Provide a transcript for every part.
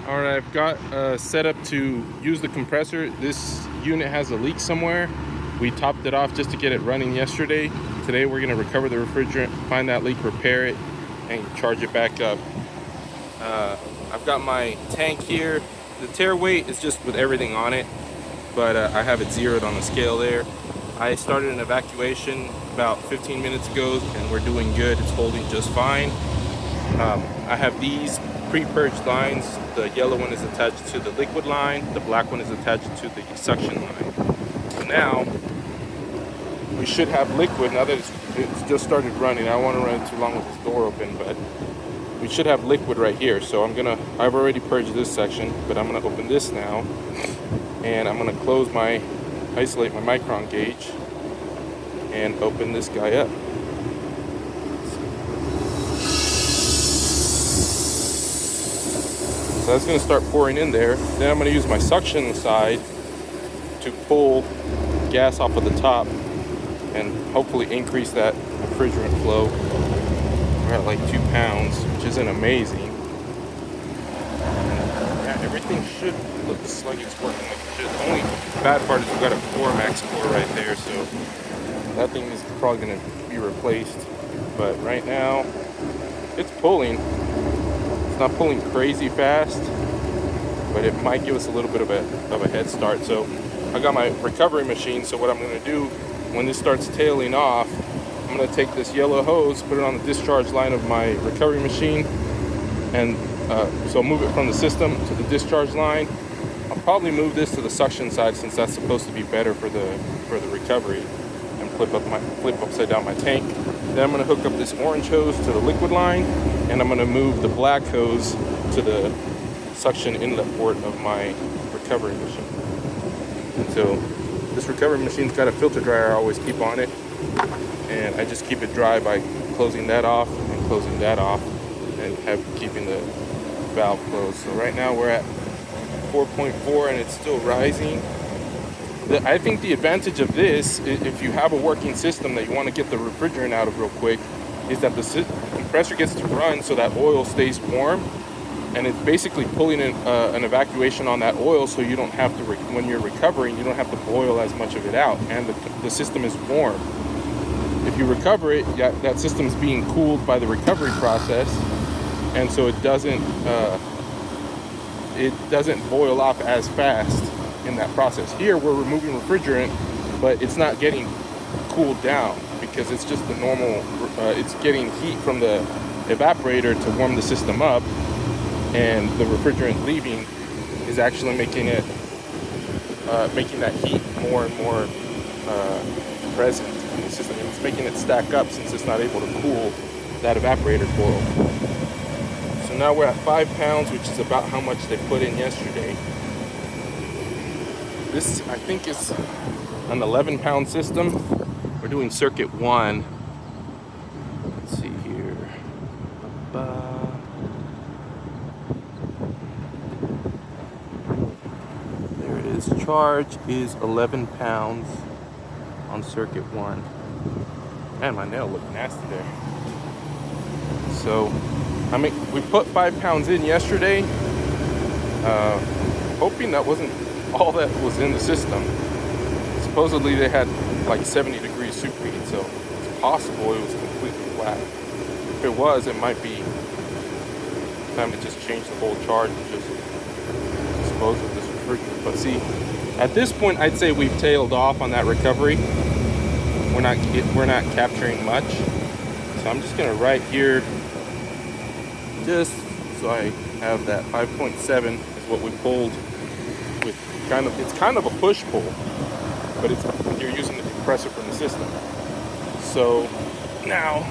All right, I've got set up to use the compressor. This unit has a leak somewhere. We topped it off just to get it running yesterday. Today we're gonna recover the refrigerant, find that leak, repair it, and charge it back up. I've got my tank here. The tare weight is just with everything on it, but I have it zeroed on the scale there. I started an evacuation about 15 minutes ago and we're doing good. It's holding just fine. I have these pre-purged lines. The yellow one is attached to the liquid line. The black one is attached to the suction line. So now we should have liquid. Now that it's just started running, I don't want to run it too long with this door open, but we should have liquid right here. So I've already purged this section, but I'm gonna open this now, and I'm gonna isolate my micron gauge, and open this guy up. So that's going to start pouring in there. Then I'm going to use my suction side to pull gas off of the top and hopefully increase that refrigerant flow. We're at like 2 pounds, which isn't amazing. Yeah, everything looks like it's working like it should. The only bad part is we've got a Max core right there, so that thing is probably going to be replaced. But right now, it's pulling. It's not pulling crazy fast, but it might give us a little bit of a head start. So I got my recovery machine. So what I'm going to do when this starts tailing off, I'm going to take this yellow hose, put it on the discharge line of my recovery machine, and so move it from the system to the discharge line. I'll probably move this to the suction side since that's supposed to be better for the recovery, and flip upside down my tank. Then I'm going to hook up this orange hose to the liquid line, and I'm going to move the black hose to the suction inlet port of my recovery machine. And so this recovery machine's got a filter dryer I always keep on it, and I just keep it dry by closing that off and closing that off, and keeping the valve closed. So right now we're at 4.4 and it's still rising. I think the advantage of this, if you have a working system that you want to get the refrigerant out of real quick, is that the compressor gets to run so that oil stays warm, and it's basically pulling an evacuation on that oil, so you don't have to, when you're recovering, you don't have to boil as much of it out, and the system is warm. If you recover it, that system's being cooled by the recovery process, and so it doesn't boil off as fast in that process. Here we're removing refrigerant, but it's not getting cooled down because it's just the normal, it's getting heat from the evaporator to warm the system up, and the refrigerant leaving is actually making that heat more and more present in the system. And it's making it stack up since it's not able to cool that evaporator coil. So now we're at 5 pounds, which is about how much they put in yesterday. This, I think, is an 11-pound system. We're doing circuit 1. Let's see here. There it is. Charge is 11 pounds on circuit 1. Man, my nail looked nasty there. So, we put 5 pounds in yesterday, hoping that wasn't all that was in the system. Supposedly they had like 70-degree superheat, so it's possible it was completely flat. If it was, it might be time to just change the whole charge and just dispose of this refrigerant. But see, at this point, I'd say we've tailed off on that recovery. We're not capturing much. So I'm just gonna write here, just so I have that 5.7 is what we pulled with it's kind of a push pull, but you're using the compressor from the system. So now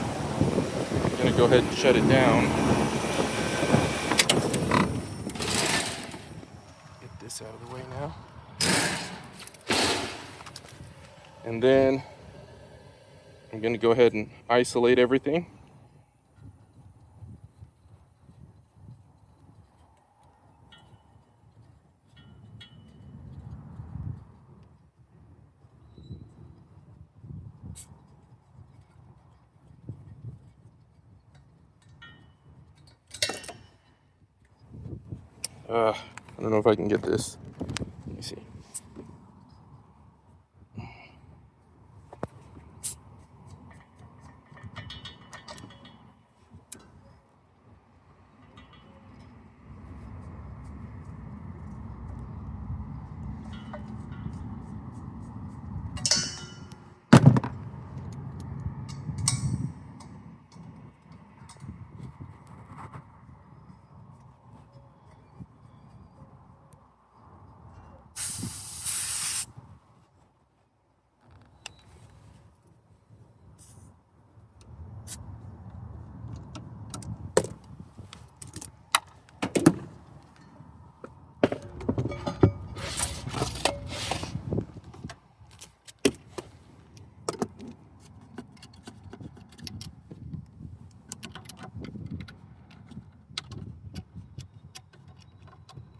I'm gonna go ahead and shut it down. Get this out of the way now. And then I'm gonna go ahead and isolate everything. I don't know if I can get this. Let me see.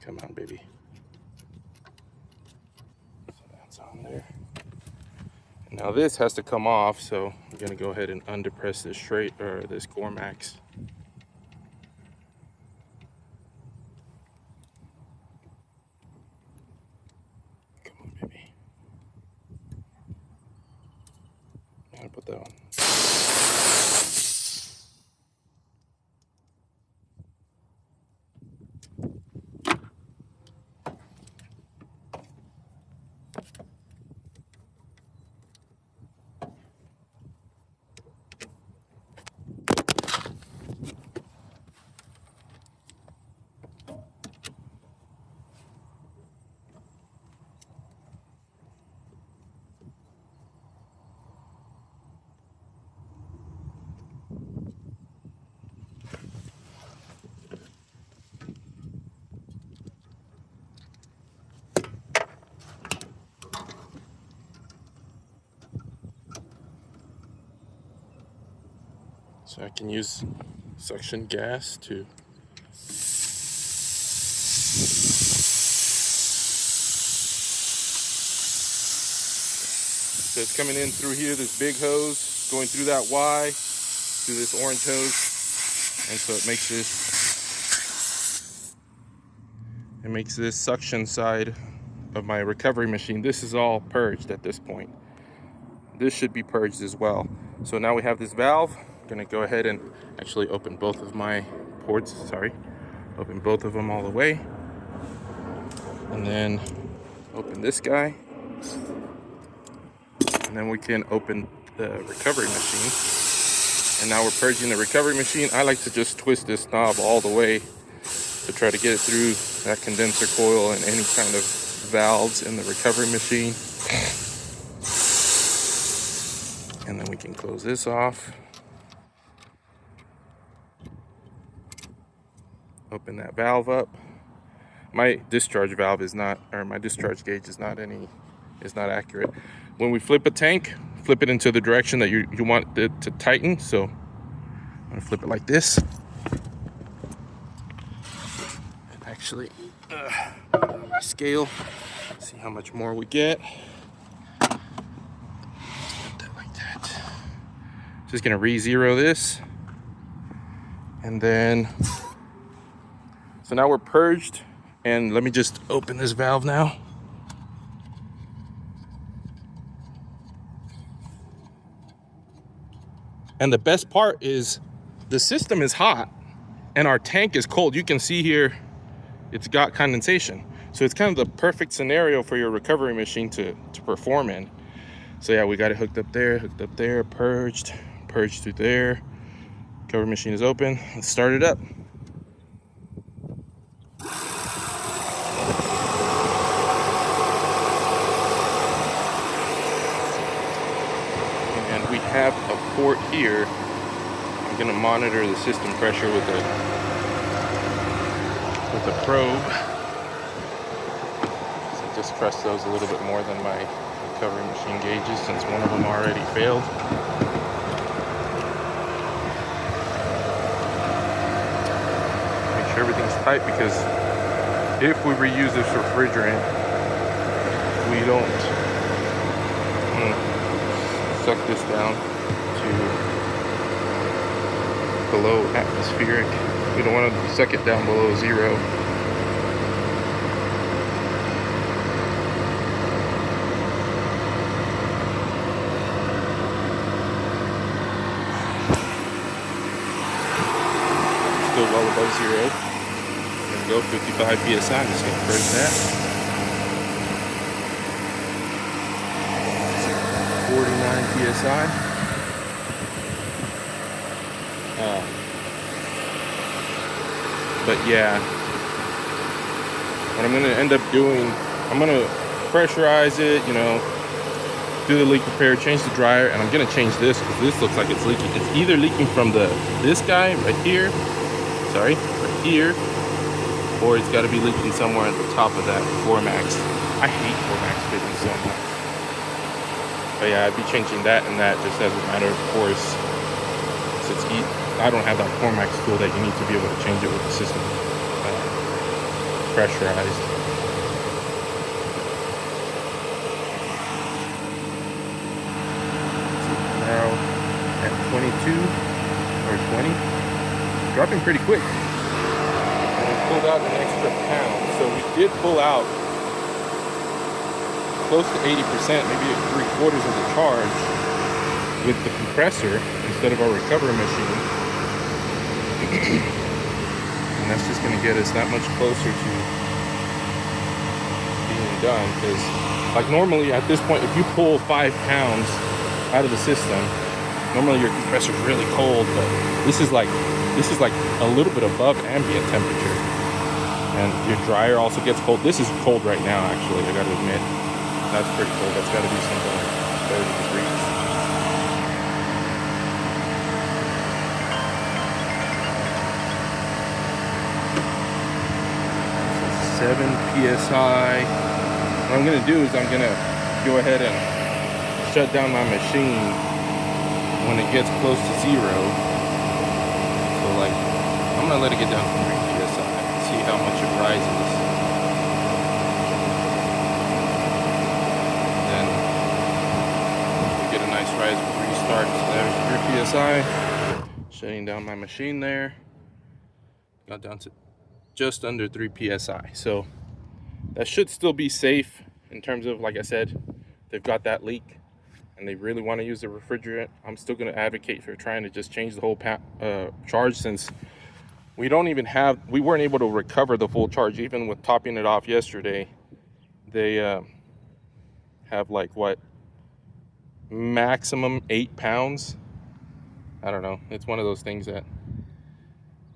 Come on, baby. So that's on there. Now this has to come off, so I'm gonna go ahead and underpress this this Gormax. Come on, baby. I'm gonna put that on. So I can use suction gas to So it's coming in through here, this big hose, going through that Y, through this orange hose, and so it makes this suction side of my recovery machine. This is all purged at this point. This should be purged as well. So now we have this valve. I'm gonna go ahead and actually open both of my ports, open both of them all the way. And then open this guy. And then we can open the recovery machine. And now we're purging the recovery machine. I like to just twist this knob all the way to try to get it through that condenser coil and any kind of valves in the recovery machine. And then we can close this off. Open that valve up. My discharge valve is not, or my discharge gauge is not accurate. When we flip a tank, flip it into the direction that you want it to tighten. So I'm gonna flip it like this. And actually, scale, see how much more we get. Put that like that. Just gonna re-zero this. And then, so now we're purged. And let me just open this valve now. And the best part is the system is hot and our tank is cold. You can see here, it's got condensation. So it's kind of the perfect scenario for your recovery machine to perform in. So yeah, we got it hooked up there, purged through there. Recovery machine is open. Let's start it up. And we have a port here. I'm gonna monitor the system pressure with a probe. So I just trust those a little bit more than my recovery machine gauges since one of them already failed. Make sure everything's tight, because if we reuse this refrigerant, we don't suck this down to below atmospheric. We don't want to suck it down below 0. above 0. There we go, 55 psi. I'm just gonna press that. 49 psi. But yeah, what I'm gonna end up doing, I'm gonna pressurize it, you know, do the leak repair, change the dryer, and I'm gonna change this because this looks like it's leaking. It's either leaking from this guy right here, right here, or it's got to be leaking somewhere at the top of that Formax. I hate Formax fitting so much. But yeah, I'd be changing that and that just as a matter of course. Since I don't have that Formax tool that you need to be able to change it with the system pressurized. Now at 22 or 20, dropping pretty quick. And we pulled out an extra pound. So we did pull out close to 80%, maybe 3/4 of the charge with the compressor instead of our recovery machine. And that's just going to get us that much closer to being done, because like normally at this point, if you pull 5 pounds out of the system, normally your compressor is really cold, but this is like a little bit above ambient temperature, and your dryer also gets cold. This is cold right now, actually, I gotta admit. That's pretty cold. That's gotta be something like 30 degrees. 7 psi. What I'm gonna do is I'm gonna go ahead and shut down my machine when it gets close to 0. So like, I'm gonna let it get down to 3 psi, see how much it rises. Then we get a nice rise with restart. So there's 3 psi. Shutting down my machine there. Got down to just under 3 psi. So that should still be safe in terms of, like I said, they've got that leak and they really want to use the refrigerant. I'm still going to advocate for trying to just change the whole charge, since we weren't able to recover the full charge even with topping it off yesterday. They have like what, maximum 8 pounds. I don't know, it's one of those things that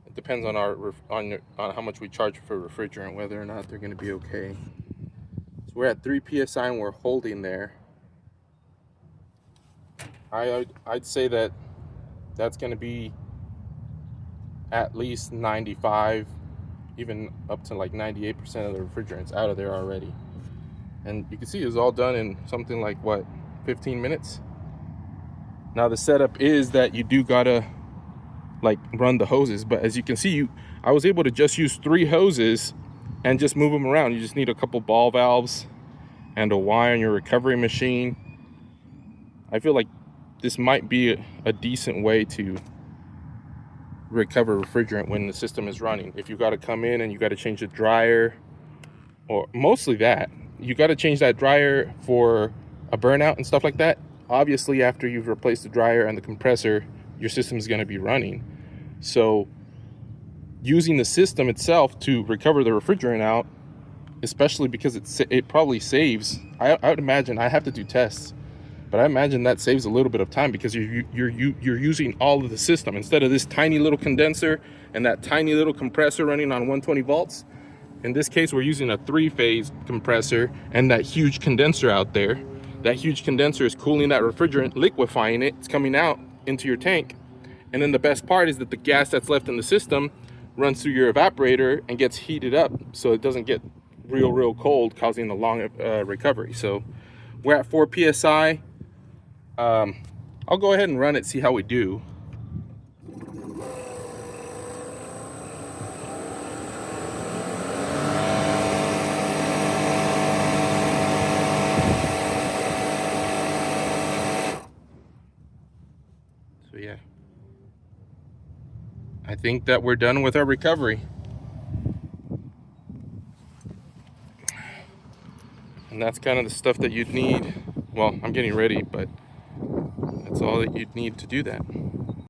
it depends on on how much we charge for refrigerant, whether or not they're going to be okay. So we're at 3 psi and we're holding there. I'd say that that's going to be at least 95, even up to like 98% of the refrigerant's out of there already. And you can see it's all done in something like what, 15 minutes. Now the setup is that you do gotta like run the hoses, but as you can see, I was able to just use 3 hoses and just move them around. You just need a couple ball valves and a wire on your recovery machine. I feel like this might be a decent way to recover refrigerant when the system is running. If you got to come in and you got to change the dryer, or mostly that, you got to change that dryer for a burnout and stuff like that. Obviously, after you've replaced the dryer and the compressor, your system is going to be running. So using the system itself to recover the refrigerant out, especially because it probably saves, I would imagine, I have to do tests, but I imagine that saves a little bit of time, because you're using all of the system instead of this tiny little condenser and that tiny little compressor running on 120 volts. In this case, we're using a 3-phase compressor and that huge condenser out there. That huge condenser is cooling that refrigerant, liquefying it. It's coming out into your tank. And then the best part is that the gas that's left in the system runs through your evaporator and gets heated up, so it doesn't get real cold, causing a long recovery. So we're at 4 psi. I'll go ahead and run it, see how we do. So yeah, I think that we're done with our recovery. And that's kind of the stuff that you'd need. Well, I'm getting ready, but that's all that you'd need to do that.